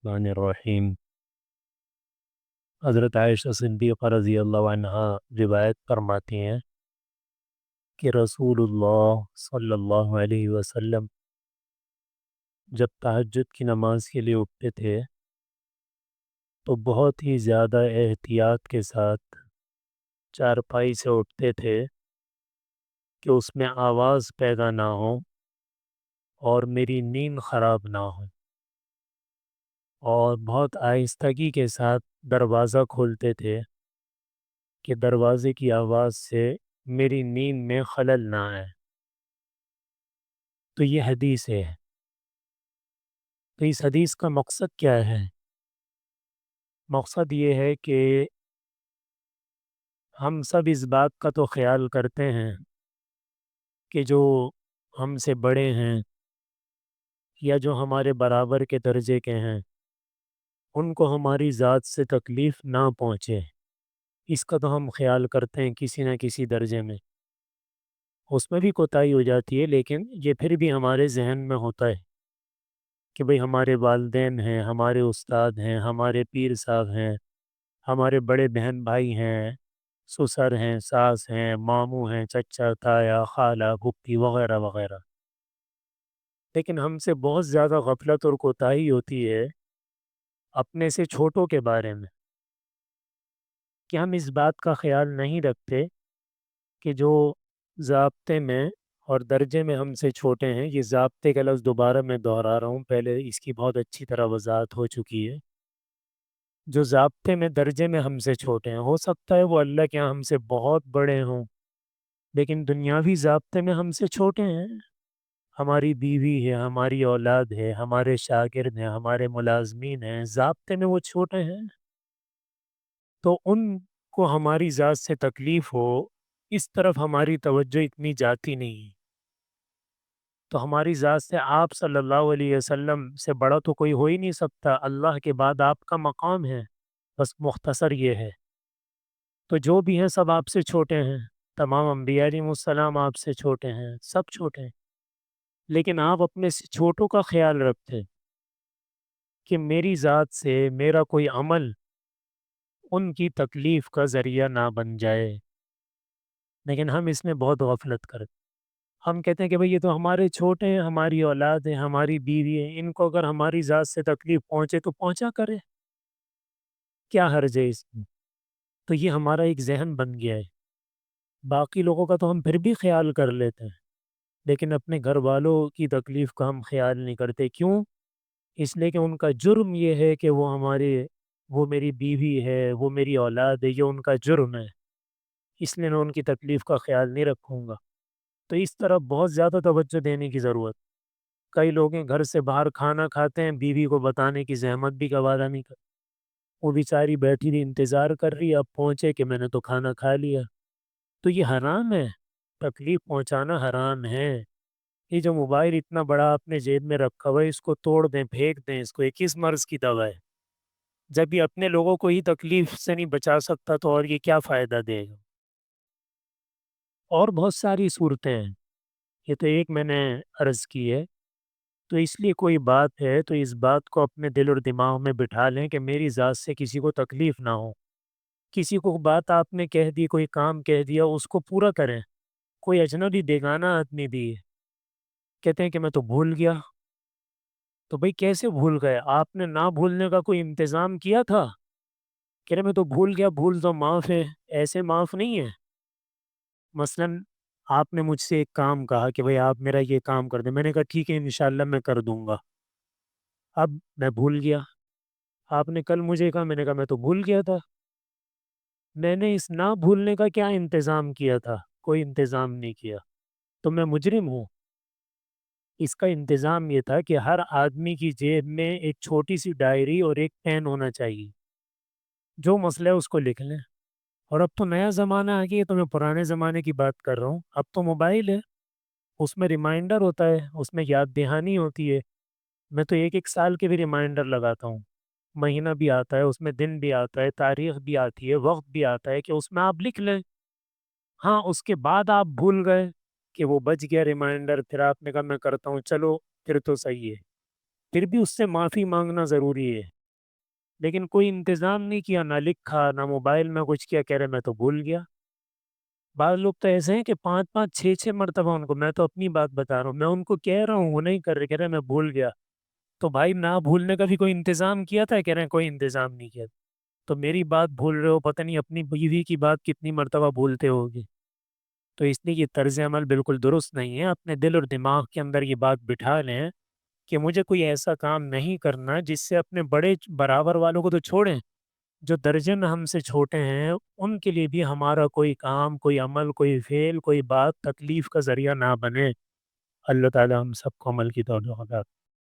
الرحمن الرحیم۔ حضرت عائشہ صدیقہ رضی اللہ عنہا روایت فرماتی ہیں کہ رسول اللہ صلی اللہ علیہ وسلم جب تہجد کی نماز کے لیے اٹھتے تھے تو بہت ہی زیادہ احتیاط کے ساتھ چارپائی سے اٹھتے تھے کہ اس میں آواز پیدا نہ ہو اور میری نیند خراب نہ ہو، اور بہت آہستگی کے ساتھ دروازہ کھولتے تھے کہ دروازے کی آواز سے میری نیند میں خلل نہ آئے۔ تو یہ حدیث ہے۔ تو اس حدیث کا مقصد کیا ہے؟ مقصد یہ ہے کہ ہم سب اس بات کا تو خیال کرتے ہیں کہ جو ہم سے بڑے ہیں یا جو ہمارے برابر کے درجے کے ہیں ان کو ہماری ذات سے تکلیف نہ پہنچے، اس کا تو ہم خیال کرتے ہیں کسی نہ کسی درجے میں۔ اس میں بھی کوتاہی ہو جاتی ہے، لیکن یہ پھر بھی ہمارے ذہن میں ہوتا ہے کہ بھئی ہمارے والدین ہیں، ہمارے استاد ہیں، ہمارے پیر صاحب ہیں، ہمارے بڑے بہن بھائی ہیں، سسر ہیں، ساس ہیں، ماموں ہیں، چچا، تایا، خالہ، پھوپھی وغیرہ وغیرہ۔ لیکن ہم سے بہت زیادہ غفلت اور کوتاہی ہوتی ہے اپنے سے چھوٹوں کے بارے میں، کہ ہم اس بات کا خیال نہیں رکھتے کہ جو ضابطے میں اور درجے میں ہم سے چھوٹے ہیں، یہ ضابطے کا لفظ دوبارہ میں دہرا رہا ہوں، پہلے اس کی بہت اچھی طرح وضاحت ہو چکی ہے۔ جو ضابطے میں درجے میں ہم سے چھوٹے ہیں، ہو سکتا ہے وہ اللہ کے یہاں ہم سے بہت بڑے ہوں، لیکن دنیاوی ضابطے میں ہم سے چھوٹے ہیں۔ ہماری بیوی ہے، ہماری اولاد ہے، ہمارے شاگرد ہیں، ہمارے ملازمین ہیں، ضابطے میں وہ چھوٹے ہیں، تو ان کو ہماری ذات سے تکلیف ہو، اس طرف ہماری توجہ اتنی جاتی نہیں۔ تو ہماری ذات سے آپ صلی اللہ علیہ وسلم سے بڑا تو کوئی ہو ہی نہیں سکتا، اللہ کے بعد آپ کا مقام ہے، بس مختصر یہ ہے۔ تو جو بھی ہیں سب آپ سے چھوٹے ہیں، تمام انبیاء علیہ السلام آپ سے چھوٹے ہیں، سب چھوٹے ہیں، لیکن آپ اپنے سے چھوٹوں کا خیال رکھتے کہ میری ذات سے میرا کوئی عمل ان کی تکلیف کا ذریعہ نہ بن جائے۔ لیکن ہم اس میں بہت غفلت کرتے، ہم کہتے ہیں کہ بھئی یہ تو ہمارے چھوٹے ہیں، ہماری اولاد ہے، ہماری بیوی ہے، ان کو اگر ہماری ذات سے تکلیف پہنچے تو پہنچا کرے، کیا حرج ہے اس میں؟ تو یہ ہمارا ایک ذہن بن گیا ہے۔ باقی لوگوں کا تو ہم پھر بھی خیال کر لیتے ہیں، لیکن اپنے گھر والوں کی تکلیف کا ہم خیال نہیں کرتے۔ کیوں؟ اس لیے کہ ان کا جرم یہ ہے کہ وہ میری بیوی ہے، وہ میری اولاد ہے، یہ ان کا جرم ہے، اس لیے میں ان کی تکلیف کا خیال نہیں رکھوں گا۔ تو اس طرف بہت زیادہ توجہ دینے کی ضرورت۔ کئی لوگ ہیں گھر سے باہر کھانا کھاتے ہیں، بیوی کو بتانے کی زحمت بھی گوارا نہیں کرتے، وہ بیچاری بیٹھی رہی انتظار کر رہی ہے اب پہنچے کہ میں نے تو کھانا کھا لیا۔ تو یہ حرام ہے، تکلیف پہنچانا حرام ہے۔ یہ جو موبائل اتنا بڑا آپ نے جیب میں رکھا ہوا ہے، اس کو توڑ دیں، پھینک دیں، اس کو، یہ کس مرض کی دوا ہے؟ جب یہ اپنے لوگوں کو ہی تکلیف سے نہیں بچا سکتا تو اور یہ کیا فائدہ دے گا؟ اور بہت ساری صورتیں ہیں، یہ تو ایک میں نے عرض کی ہے۔ تو اس لیے کوئی بات ہے تو اس بات کو اپنے دل اور دماغ میں بٹھا لیں کہ میری ذات سے کسی کو تکلیف نہ ہو۔ کسی کو بات آپ نے کہہ دی، کوئی کام کہہ دیا، اس کو پورا کریں۔ کوئی اجنبی بیگانہ آدمی بھی ہے، کہتے ہیں کہ میں تو بھول گیا، تو بھئی کیسے بھول گئے؟ آپ نے نہ بھولنے کا کوئی انتظام کیا تھا؟ کہہ رہے میں تو بھول گیا، بھول تو معاف ہے، ایسے معاف نہیں ہے۔ مثلا آپ نے مجھ سے ایک کام کہا کہ بھئی آپ میرا یہ کام کر دیں، میں نے کہا ٹھیک ہے انشاءاللہ میں کر دوں گا، اب میں بھول گیا۔ آپ نے کل مجھے کہا، میں نے کہا میں تو بھول گیا تھا۔ میں نے اس نہ بھولنے کا کیا انتظام کیا تھا؟ کوئی انتظام نہیں کیا، تو میں مجرم ہوں؟ اس کا انتظام یہ تھا کہ ہر آدمی کی جیب میں ایک چھوٹی سی ڈائری اور ایک پین ہونا چاہیے، جو مسئلہ ہے اس کو لکھ لیں۔ اور اب تو نیا زمانہ آ گیا ہے، تو میں پرانے زمانے کی بات کر رہا ہوں، اب تو موبائل ہے، اس میں ریمائنڈر ہوتا ہے، اس میں یاد دہانی ہوتی ہے۔ میں تو ایک ایک سال کے بھی ریمائنڈر لگاتا ہوں، مہینہ بھی آتا ہے، اس میں دن بھی آتا ہے، تاریخ بھی آتی ہے، وقت بھی آتا ہے کہ اس میں آپ لکھ لیں۔ ہاں، اس کے بعد آپ بھول گئے کہ وہ بچ گیا ریمائنڈر، پھر آپ نے کہا میں کرتا ہوں، چلو پھر تو صحیح ہے، پھر بھی اس سے معافی مانگنا ضروری ہے، لیکن کوئی انتظام نہیں کیا، نہ لکھا نہ موبائل میں کچھ کیا، کہہ رہے میں تو بھول گیا۔ بعض لوگ تو ایسے ہیں کہ 5 5 6 6 مرتبہ ان کو، میں تو اپنی بات بتا رہا ہوں، میں ان کو کہہ رہا ہوں وہ نہیں کر رہے، کہہ رہے میں بھول گیا۔ تو بھائی نہ بھولنے کا بھی کوئی انتظام کیا تھا؟ کہہ رہے ہیں کوئی انتظام نہیں کیا۔ تو میری بات بھول رہے ہو، پتہ نہیں اپنی بیوی کی بات کتنی مرتبہ بھولتے ہوگے۔ تو اس لیے یہ طرز عمل بالکل درست نہیں ہے۔ اپنے دل اور دماغ کے اندر یہ بات بٹھا لیں کہ مجھے کوئی ایسا کام نہیں کرنا جس سے اپنے بڑے برابر والوں کو تو چھوڑیں، جو درجن ہم سے چھوٹے ہیں ان کے لیے بھی ہمارا کوئی کام، کوئی عمل، کوئی فعل، کوئی بات تکلیف کا ذریعہ نہ بنے۔ اللہ تعالی ہم سب کو عمل کی توفیق عطا